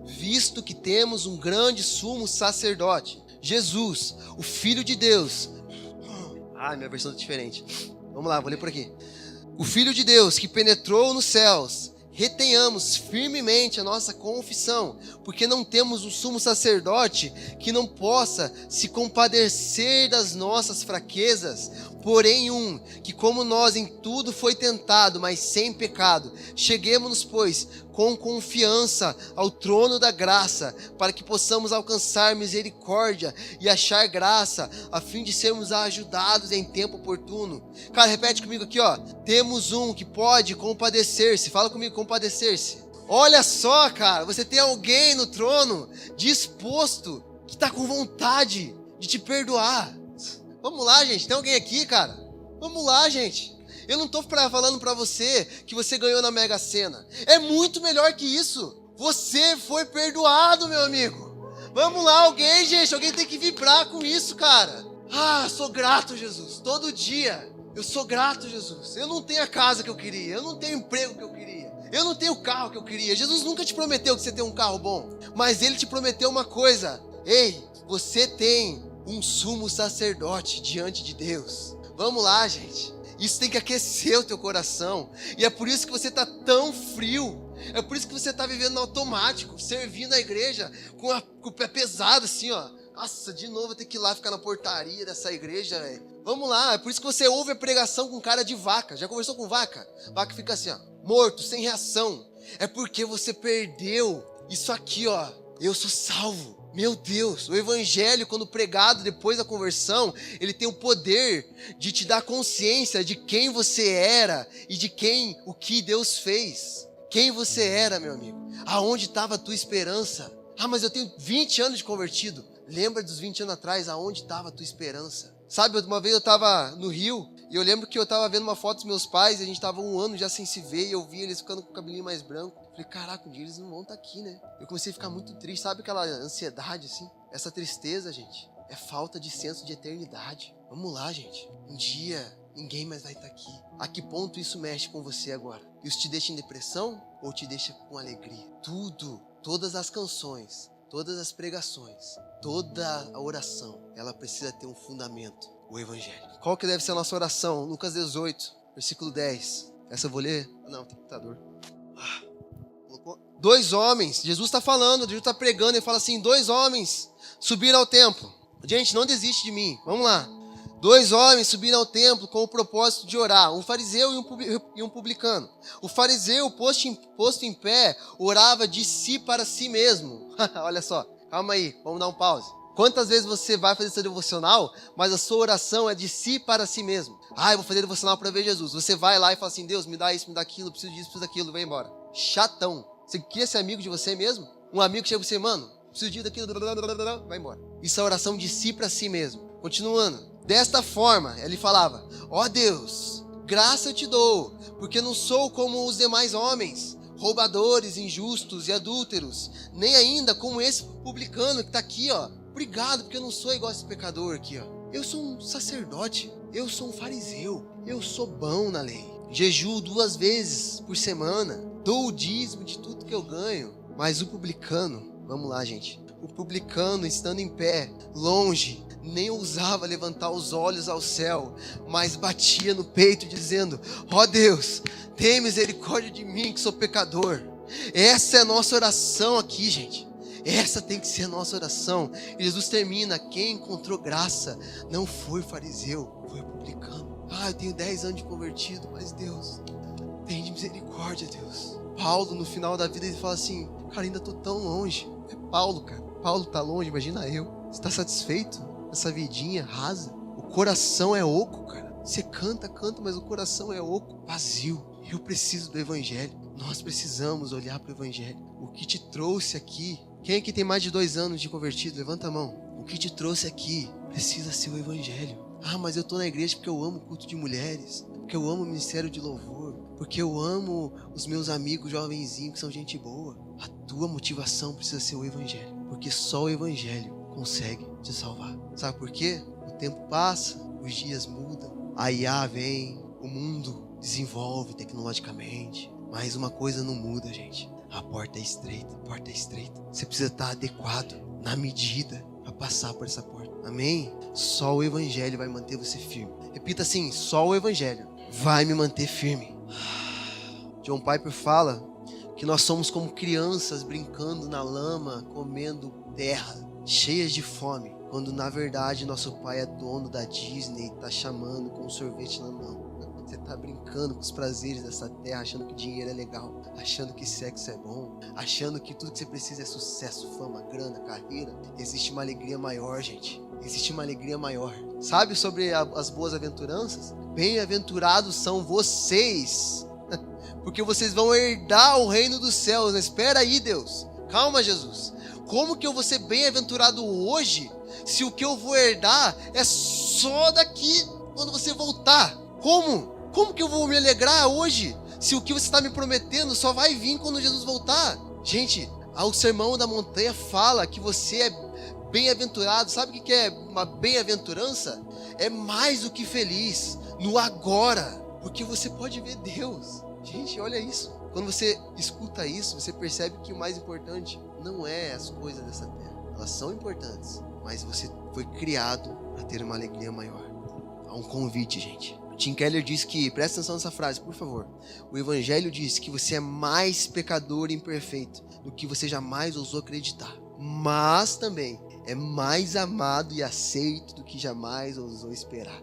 Visto que temos um grande sumo sacerdote, Jesus, o Filho de Deus. Minha versão é diferente. Vamos lá, vou ler por aqui. O Filho de Deus que penetrou nos céus, retenhamos firmemente a nossa confissão, porque não temos um sumo sacerdote que não possa se compadecer das nossas fraquezas, porém que como nós em tudo foi tentado, mas sem pecado. Cheguemos-nos, pois, com confiança ao trono da graça, para que possamos alcançar misericórdia e achar graça, a fim de sermos ajudados em tempo oportuno. Cara, repete comigo aqui, ó. Temos um que pode compadecer-se. Fala comigo, compadecer-se. Olha só, cara, você tem alguém no trono disposto, que está com vontade de te perdoar. Vamos lá, gente. Tem alguém aqui, cara? Vamos lá, gente. Eu não estou falando para você que você ganhou na Mega Sena. É muito melhor que isso. Você foi perdoado, meu amigo. Vamos lá, alguém, gente. Alguém tem que vibrar com isso, cara. Sou grato, Jesus. Todo dia eu sou grato, Jesus. Eu não tenho a casa que eu queria. Eu não tenho o emprego que eu queria. Eu não tenho o carro que eu queria. Jesus nunca te prometeu que você tem um carro bom. Mas Ele te prometeu uma coisa. Ei, você tem um sumo sacerdote diante de Deus. Vamos lá, gente. Isso tem que aquecer o teu coração. E é por isso que você está tão frio. É por isso que você está vivendo no automático, servindo a igreja com o pé pesado assim, ó. Nossa, de novo eu tenho que ir lá ficar na portaria dessa igreja, velho. Vamos lá, é por isso que você ouve a pregação com cara de vaca. Já conversou com vaca? Vaca fica assim, ó, morto, sem reação. É porque você perdeu isso aqui, ó. Eu sou salvo. Meu Deus, o evangelho, quando pregado depois da conversão, ele tem o poder de te dar consciência de quem você era e de o que Deus fez. Quem você era, meu amigo. Aonde estava a tua esperança? Mas eu tenho 20 anos de convertido. Lembra dos 20 anos atrás, aonde estava a tua esperança? Sabe, uma vez eu estava no Rio e eu lembro que eu estava vendo uma foto dos meus pais e a gente estava 1 ano já sem se ver e eu vi eles ficando com o cabelinho mais branco. Falei, caraca, um dia eles não vão estar aqui, né? Eu comecei a ficar muito triste, sabe aquela ansiedade assim? Essa tristeza, gente, é falta de senso de eternidade. Vamos lá, gente. Um dia ninguém mais vai estar aqui. A que ponto isso mexe com você agora? Isso te deixa em depressão ou te deixa com alegria? Tudo, todas as canções, todas as pregações, toda a oração, ela precisa ter um fundamento, o evangelho. Qual que deve ser a nossa oração? Lucas 18, versículo 10. Essa eu vou ler? Não, tem computador. 2 homens, Jesus está falando, Jesus está pregando, ele fala assim, 2 homens subiram ao templo. Gente, não desiste de mim, vamos lá. 2 homens subiram ao templo com o propósito de orar, um fariseu e um publicano. O fariseu, posto em pé, orava de si para si mesmo. Olha só, calma aí, vamos dar um pause. Quantas vezes você vai fazer seu devocional, mas a sua oração é de si para si mesmo? Eu vou fazer devocional para ver Jesus. Você vai lá e fala assim, Deus, me dá isso, me dá aquilo, preciso disso, preciso daquilo, vai embora. Chatão. Você quer ser amigo de você mesmo? Um amigo chega pra você, mano, preciso disso, daquilo, vai embora. Isso é oração de si para si mesmo. Continuando. Desta forma, ele falava, ó Deus, graça eu te dou, porque não sou como os demais homens, roubadores, injustos e adúlteros, nem ainda como esse publicano que está aqui, ó. Obrigado, porque eu não sou igual a esse pecador aqui, ó. Eu sou um sacerdote, eu sou um fariseu, eu sou bom na lei. Jejuo 2 vezes por semana, dou o dízimo de tudo que eu ganho. Mas o publicano, vamos lá, gente. O publicano, estando em pé, longe, nem ousava levantar os olhos ao céu, mas batia no peito dizendo, ó Deus, tem misericórdia de mim que sou pecador. Essa é a nossa oração aqui, gente. Essa tem que ser a nossa oração. E Jesus termina, quem encontrou graça não foi fariseu, foi publicano. Eu tenho 10 anos de convertido, mas Deus, tem misericórdia, Deus. Paulo, no final da vida, ele fala assim, cara, ainda tô tão longe. É Paulo, cara. Paulo tá longe, imagina eu. Você tá satisfeito? Essa vidinha rasa. O coração é oco, cara. Você canta, mas o coração é oco, vazio. Eu preciso do evangelho. Nós precisamos olhar para o evangelho. O que te trouxe aqui? Quem aqui tem mais de 2 anos de convertido? Levanta a mão. O que te trouxe aqui precisa ser o evangelho. Ah, mas eu tô na igreja porque eu amo o culto de mulheres, porque eu amo o ministério de louvor, porque eu amo os meus amigos jovenzinhos que são gente boa. A tua motivação precisa ser o evangelho, porque só o evangelho consegue te salvar. Sabe por quê? O tempo passa, os dias mudam, a IA vem, o mundo desenvolve tecnologicamente, mas uma coisa não muda, gente. A porta é estreita, a porta é estreita. Você precisa estar adequado, na medida, para passar por essa porta. Amém? Só o evangelho vai manter você firme. Repita assim, só o evangelho vai me manter firme. John Piper fala que nós somos como crianças brincando na lama, comendo terra, cheias de fome, quando na verdade nosso pai é dono da Disney e está chamando com um sorvete na mão. Você está brincando com os prazeres dessa terra, achando que dinheiro é legal, achando que sexo é bom, achando que tudo que você precisa é sucesso, fama, grana, carreira. Existe uma alegria maior, gente. Existe uma alegria maior. Sabe sobre as boas aventuranças? Bem-aventurados são vocês, porque vocês vão herdar o reino dos céus. Espera aí, Deus. Calma, Jesus. Como que eu vou ser bem-aventurado hoje, se o que eu vou herdar é só daqui, quando você voltar? Como? Como que eu vou me alegrar hoje, se o que você está me prometendo só vai vir quando Jesus voltar? Gente, o Sermão da Montanha fala que você é bem-aventurado. Sabe o que é uma bem-aventurança? É mais do que feliz no agora, porque você pode ver Deus. Gente, olha isso. Quando você escuta isso, você percebe que o mais importante não é as coisas dessa terra. Elas são importantes, mas você foi criado para ter uma alegria maior. Há um convite, gente. Tim Keller diz que, presta atenção nessa frase, por favor. O evangelho diz que você é mais pecador e imperfeito do que você jamais ousou acreditar. Mas também é mais amado e aceito do que jamais ousou esperar.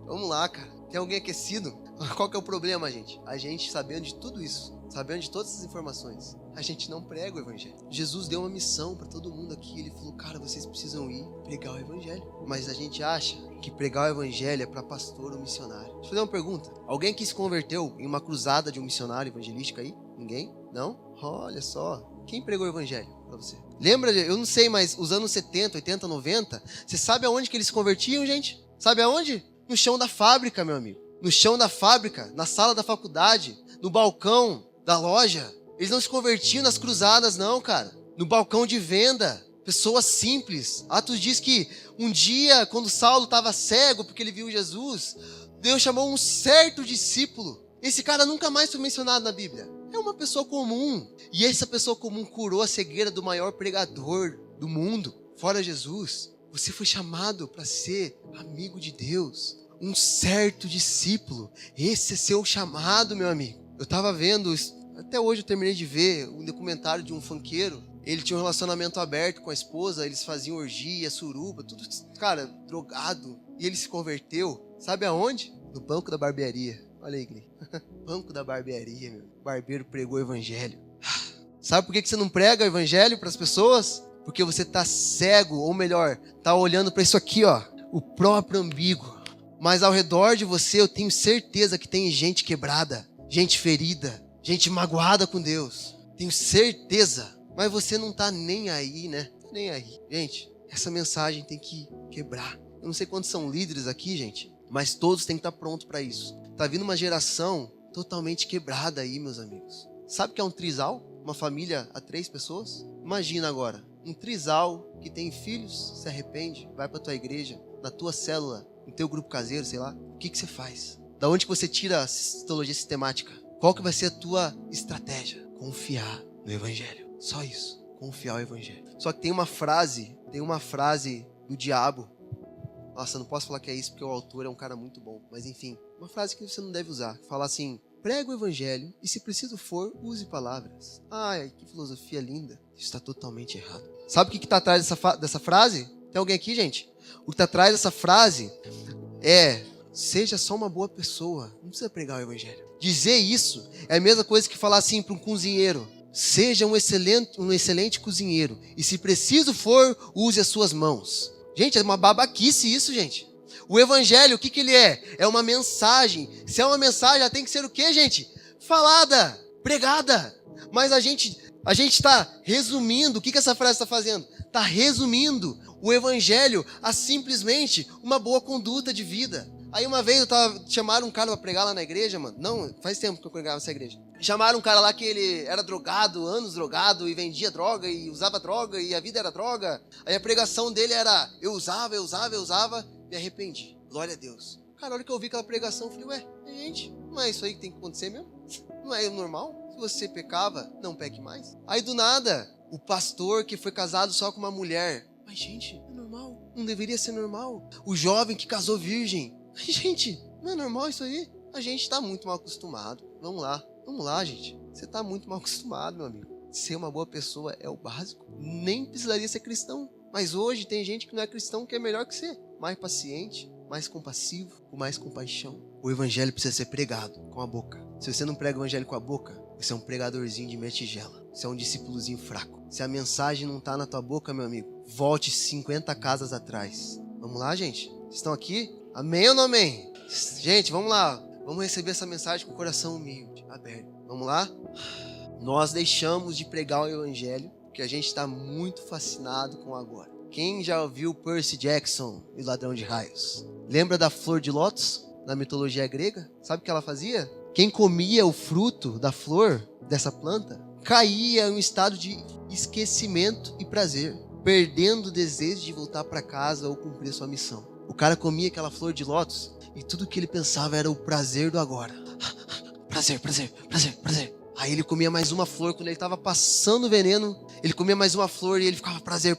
Vamos lá, cara. Tem alguém aquecido? Qual que é o problema, gente? A gente, sabendo de tudo isso, sabendo de todas essas informações, a gente não prega o evangelho. Jesus deu uma missão para todo mundo aqui. Ele falou, cara, vocês precisam ir pregar o evangelho. Mas a gente acha que pregar o evangelho é para pastor ou missionário. Deixa eu fazer uma pergunta. Alguém que se converteu em uma cruzada de um missionário evangelístico aí? Ninguém? Não? Olha só. Quem pregou o evangelho para você? Lembra, eu não sei, mas os anos 70, 80, 90, você sabe aonde que eles se convertiam, gente? Sabe aonde? No chão da fábrica, meu amigo. No chão da fábrica, na sala da faculdade, no balcão da loja. Eles não se convertiam nas cruzadas, não, cara. No balcão de venda. Pessoas simples. Atos diz que um dia, quando Saulo estava cego, porque ele viu Jesus, Deus chamou um certo discípulo. Esse cara nunca mais foi mencionado na Bíblia. É uma pessoa comum. E essa pessoa comum curou a cegueira do maior pregador do mundo, fora Jesus. Você foi chamado para ser amigo de Deus. Um certo discípulo. Esse é seu chamado, meu amigo. Eu estava vendo, até hoje eu terminei de ver um documentário de um funkeiro. Ele tinha um relacionamento aberto com a esposa, eles faziam orgia, suruba, tudo, cara, drogado. E ele se converteu, sabe aonde? No banco da barbearia. Olha aí, Gui. Banco da barbearia, meu. O barbeiro pregou o evangelho. Sabe por que você não prega o evangelho para as pessoas? Porque você tá cego, ou melhor, tá olhando para isso aqui, ó, o próprio umbigo. Mas ao redor de você, eu tenho certeza que tem gente quebrada, gente ferida, gente magoada com Deus. Tenho certeza. Mas você não tá nem aí, né? Nem aí. Gente, essa mensagem tem que quebrar. Eu não sei quantos são líderes aqui, gente, mas todos têm que estar prontos para isso. Tá vindo uma geração totalmente quebrada aí, meus amigos. Sabe o que é um trisal? Uma família a 3 pessoas? Imagina agora, um trisal que tem filhos, se arrepende, vai para tua igreja, na tua célula, no teu grupo caseiro, sei lá. O que você faz? Da onde que você tira a teologia sistemática? Qual que vai ser a tua estratégia? Confiar no evangelho. Só isso. Confiar no evangelho. Só que tem uma frase do diabo. Nossa, eu não posso falar que é isso porque o autor é um cara muito bom. Mas enfim, uma frase que você não deve usar. Fala assim, prega o evangelho e se preciso for, use palavras. Ai, que filosofia linda. Isso está totalmente errado. Sabe o que está atrás dessa frase? Tem alguém aqui, gente? O que está atrás dessa frase é, seja só uma boa pessoa. Não precisa pregar o evangelho. Dizer isso é a mesma coisa que falar assim para um cozinheiro. Seja um excelente cozinheiro. E se preciso for, use as suas mãos. Gente, é uma babaquice isso, gente. O evangelho, o que ele é? É uma mensagem. Se é uma mensagem, ela tem que ser o quê, gente? Falada, pregada. Mas a gente está resumindo. O que essa frase está fazendo? Está resumindo o evangelho a simplesmente uma boa conduta de vida. Aí uma vez chamaram um cara pra pregar lá na igreja, mano. Não, faz tempo que eu pregava nessa igreja. Chamaram um cara lá que ele era drogado, anos drogado, e vendia droga, e usava droga, e a vida era droga. Aí a pregação dele era, eu usava, me arrependi. Glória a Deus. Cara, a hora que eu ouvi aquela pregação, eu falei, ué, gente, não é isso aí que tem que acontecer mesmo? Não é normal? Se você pecava, não peque mais. Aí do nada, o pastor que foi casado só com uma mulher. Mas gente, é normal? Não deveria ser normal? O jovem que casou virgem. Gente, não é normal isso aí? A gente tá muito mal acostumado. Vamos lá, gente. Você tá muito mal acostumado, meu amigo. Ser uma boa pessoa é o básico. Nem precisaria ser cristão. Mas hoje tem gente que não é cristão que é melhor que você. Mais paciente, mais compassivo, com mais compaixão. O evangelho precisa ser pregado com a boca. Se você não prega o evangelho com a boca, você é um pregadorzinho de meia tigela. Você é um discípulozinho fraco. Se a mensagem não tá na tua boca, meu amigo, volte 50 casas atrás. Vamos lá, gente? Vocês estão aqui? Amém ou não amém? Gente, vamos lá. Vamos receber essa mensagem com o coração humilde, aberto. Vamos lá? Nós deixamos de pregar o evangelho porque a gente está muito fascinado com o agora. Quem já ouviu Percy Jackson e o Ladrão de Raios? Lembra da flor de lótus na mitologia grega? Sabe o que ela fazia? Quem comia o fruto da flor dessa planta caía em um estado de esquecimento e prazer, perdendo o desejo de voltar para casa ou cumprir sua missão. O cara comia aquela flor de lótus e tudo que ele pensava era o prazer do agora. Prazer. Aí ele comia mais uma flor, quando ele estava passando veneno, ele comia mais uma flor e ele ficava prazer.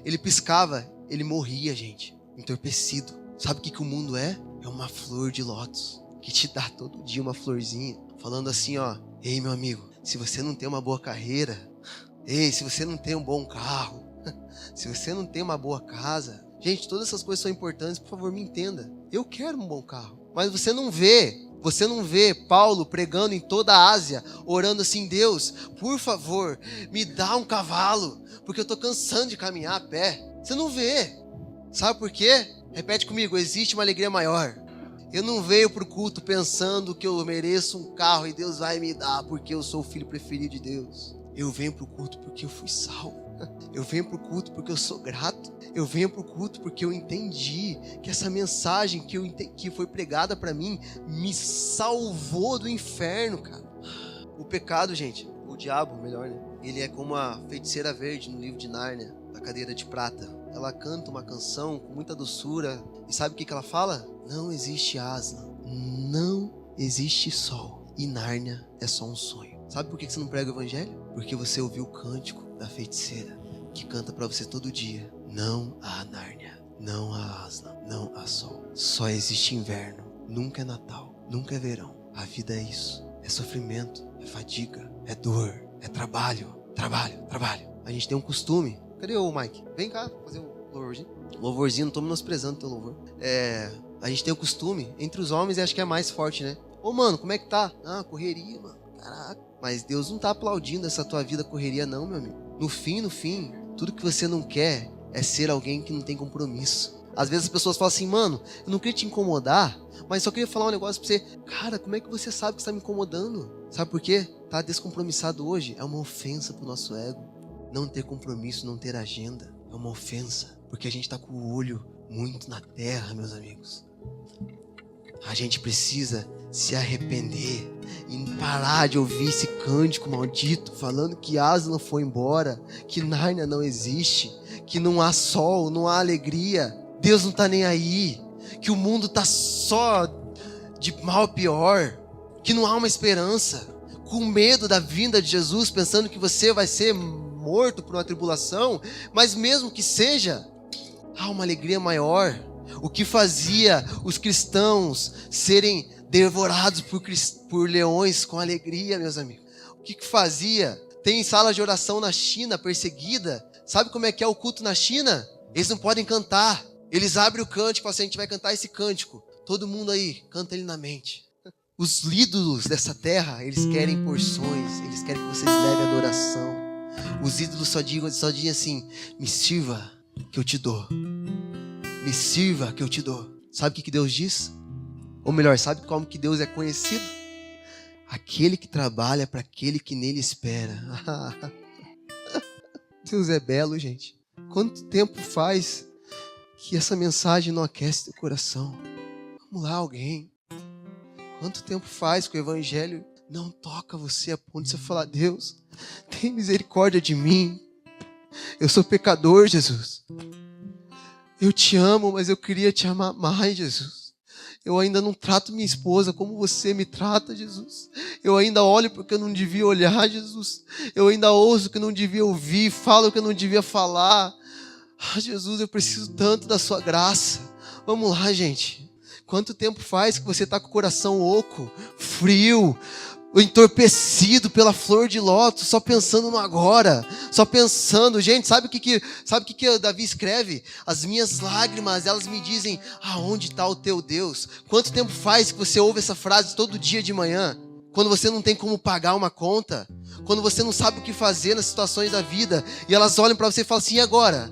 Ele piscava, ele morria, gente, entorpecido. Sabe o que o mundo é? É uma flor de lótus, que te dá todo dia uma florzinha, falando assim, ó, ei meu amigo, se você não tem uma boa carreira, se você não tem um bom carro, se você não tem uma boa casa, gente, todas essas coisas são importantes, por favor, me entenda. Eu quero um bom carro, mas você não vê Paulo pregando em toda a Ásia, orando assim, Deus, por favor, me dá um cavalo, porque eu tô cansando de caminhar a pé. Você não vê. Sabe por quê? Repete comigo, existe uma alegria maior. Eu não venho pro culto pensando que eu mereço um carro e Deus vai me dar porque eu sou o filho preferido de Deus. Eu venho pro culto porque eu fui salvo. Eu venho pro culto porque eu sou grato. Eu venho pro culto porque eu entendi que essa mensagem que foi pregada para mim me salvou do inferno, cara. O pecado, gente, o diabo, melhor, né? Ele é como a feiticeira verde no livro de Nárnia, da cadeira de prata. Ela canta uma canção com muita doçura. E sabe o que ela fala? Não existe Aslan, não existe sol. E Nárnia é só um sonho. Sabe por que você não prega o evangelho? Porque você ouviu o cântico da feiticeira, que canta pra você todo dia. Não há Nárnia, não há Aslan, não há sol. Só existe inverno, nunca é Natal, nunca é verão. A vida é isso, é sofrimento, é fadiga, é dor, é trabalho. A gente tem um costume. Cadê o Mike? Vem cá fazer um louvorzinho. Louvorzinho, não tô menosprezando teu louvor. A gente tem o costume, entre os homens, acho que é mais forte, né? Ô mano, como é que tá? Ah, correria, mano. Caraca. Mas Deus não tá aplaudindo essa tua vida correria não, meu amigo. No fim, tudo que você não quer é ser alguém que não tem compromisso. Às vezes as pessoas falam assim, mano, eu não queria te incomodar, mas só queria falar um negócio pra você. Cara, como é que você sabe que você tá me incomodando? Sabe por quê? Tá descompromissado hoje é uma ofensa pro nosso ego. Não ter compromisso, não ter agenda, é uma ofensa. Porque a gente tá com o olho muito na terra, meus amigos. A gente precisa se arrepender e parar de ouvir esse cântico maldito falando que Aslan foi embora, que Nárnia não existe, que não há sol, não há alegria, Deus não tá nem aí, que o mundo tá só de mal a pior, que não há uma esperança, com medo da vinda de Jesus, pensando que você vai ser morto por uma tribulação, mas mesmo que seja, há uma alegria maior. O que fazia os cristãos serem devorados por leões com alegria, meus amigos? O que fazia? Tem sala de oração na China, perseguida. Sabe como é que é o culto na China? Eles não podem cantar. Eles abrem o cântico e falam assim, a gente vai cantar esse cântico. Todo mundo aí, canta ele na mente. Os ídolos dessa terra, eles querem porções. Eles querem que vocês levem adoração. Os ídolos só dizem assim, me sirva que eu te dou. Me sirva que eu te dou. Sabe o que Deus diz? Ou melhor, sabe como que Deus é conhecido? Aquele que trabalha para aquele que nele espera. Deus é belo, gente. Quanto tempo faz que essa mensagem não aquece teu coração? Vamos lá, alguém. Quanto tempo faz que o evangelho não toca você a ponto de você falar: Deus, tem misericórdia de mim. Eu sou pecador, Jesus. Eu te amo, mas eu queria te amar mais, Jesus. Eu ainda não trato minha esposa como você me trata, Jesus. Eu ainda olho porque eu não devia olhar, Jesus. Eu ainda ouço o que eu não devia ouvir, falo o que eu não devia falar. Ah, Jesus, eu preciso tanto da sua graça. Vamos lá, gente. Quanto tempo faz que você está com o coração oco, frio, entorpecido pela flor de lótus, só pensando no agora, só pensando, gente, sabe o que Davi escreve? As minhas lágrimas, elas me dizem, aonde está o teu Deus? Quanto tempo faz que você ouve essa frase todo dia de manhã? Quando você não tem como pagar uma conta, quando você não sabe o que fazer nas situações da vida, e elas olham para você e falam assim: e agora?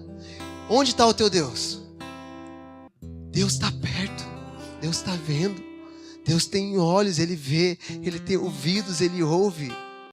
Onde está o teu Deus? Deus está perto, Deus está vendo. Deus tem olhos, Ele vê. Ele tem ouvidos, Ele ouve.